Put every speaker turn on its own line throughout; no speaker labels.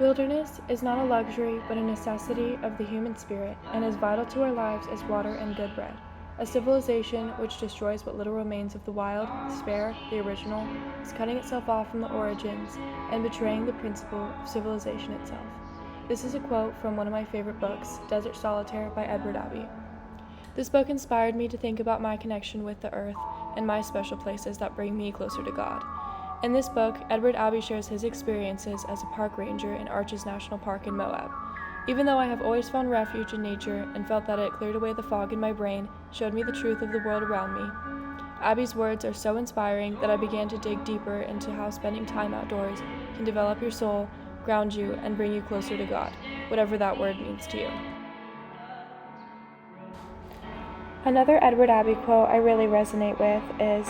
Wilderness is not a luxury but a necessity of the human spirit and as vital to our lives as water and good bread. A civilization which destroys what little remains of the wild, spare, the original, is cutting itself off from the origins and betraying the principle of civilization itself. This is a quote from one of my favorite books, Desert Solitaire by Edward Abbey. This book inspired me to think about my connection with the earth and my special places that bring me closer to God. In this book, Edward Abbey shares his experiences as a park ranger in Arches National Park in Moab. Even though I have always found refuge in nature and felt that it cleared away the fog in my brain, showed me the truth of the world around me, Abbey's words are so inspiring that I began to dig deeper into how spending time outdoors can develop your soul, ground you, and bring you closer to God, whatever that word means to you. Another Edward Abbey quote I really resonate with is,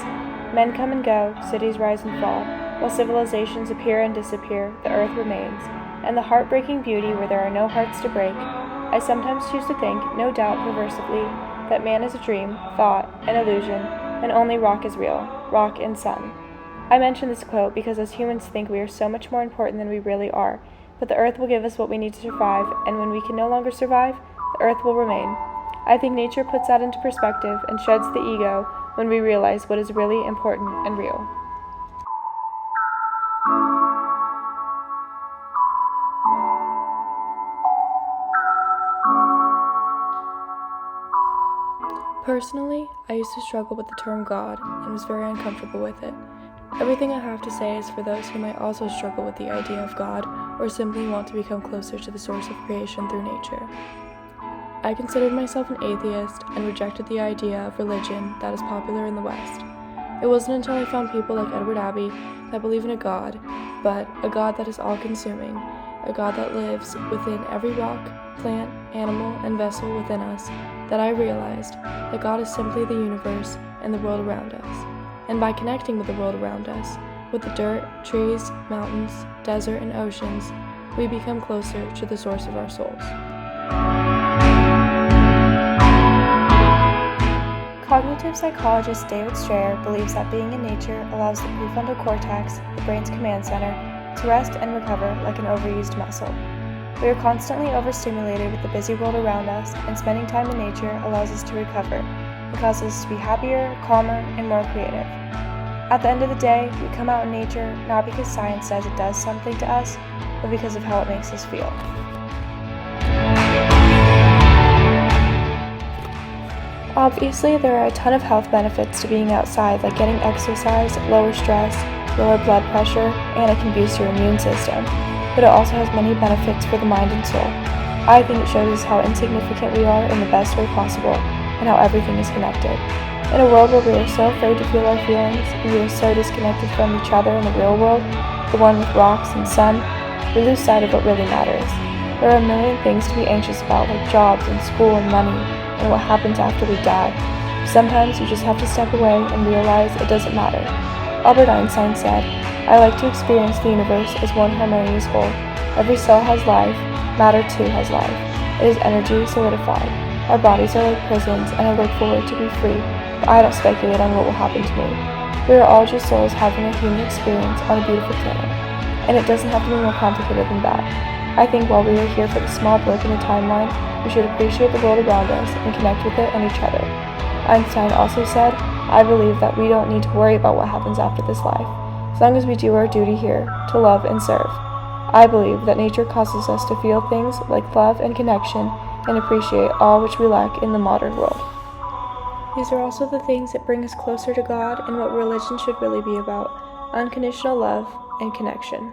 "Men come and go, cities rise and fall. While civilizations appear and disappear, the earth remains. And the heartbreaking beauty where there are no hearts to break. I sometimes choose to think, no doubt perversively, that man is a dream, thought, an illusion, and only rock is real, rock and sun." I mention this quote because as humans think we are so much more important than we really are, but the earth will give us what we need to survive, and when we can no longer survive, the earth will remain. I think nature puts that into perspective and sheds the ego when we realize what is really important and real. Personally, I used to struggle with the term God and was very uncomfortable with it. Everything I have to say is for those who might also struggle with the idea of God or simply want to become closer to the source of creation through nature. I considered myself an atheist and rejected the idea of religion that is popular in the West. It wasn't until I found people like Edward Abbey that believe in a God, but a God that is all-consuming, a God that lives within every rock, plant, animal, and vessel within us, that I realized that God is simply the universe and the world around us. And by connecting with the world around us, with the dirt, trees, mountains, desert, and oceans, we become closer to the source of our souls. Cognitive psychologist David Strayer believes that being in nature allows the prefrontal cortex, the brain's command center, to rest and recover like an overused muscle. We are constantly overstimulated with the busy world around us, and spending time in nature allows us to recover. It causes us to be happier, calmer, and more creative. At the end of the day, we come out in nature not because science says it does something to us, but because of how it makes us feel. Obviously, there are a ton of health benefits to being outside, like getting exercise, lower stress, lower blood pressure, and it can boost your immune system. But it also has many benefits for the mind and soul. I think it shows us how insignificant we are in the best way possible, and how everything is connected. In a world where we are so afraid to feel our feelings, and we are so disconnected from each other in the real world, the one with rocks and sun, we lose sight of what really matters. There are a million things to be anxious about, like jobs and school and money, and what happens after we die. Sometimes you just have to step away and realize it doesn't matter. Albert Einstein said, "I like to experience the universe as one harmonious whole. Every cell has life, matter too has life. It is energy solidified. Our bodies are like prisons, and I look forward to be free, but I don't speculate on what will happen to me. We are all just souls having a human experience on a beautiful planet, and it doesn't have to be more complicated than that. I think while we are here for the small blip in the timeline, we should appreciate the world around us and connect with it and each other." Einstein also said, "I believe that we don't need to worry about what happens after this life, as long as we do our duty here, to love and serve." I believe that nature causes us to feel things like love and connection and appreciate all which we lack in the modern world. These are also the things that bring us closer to God and what religion should really be about: unconditional love and connection.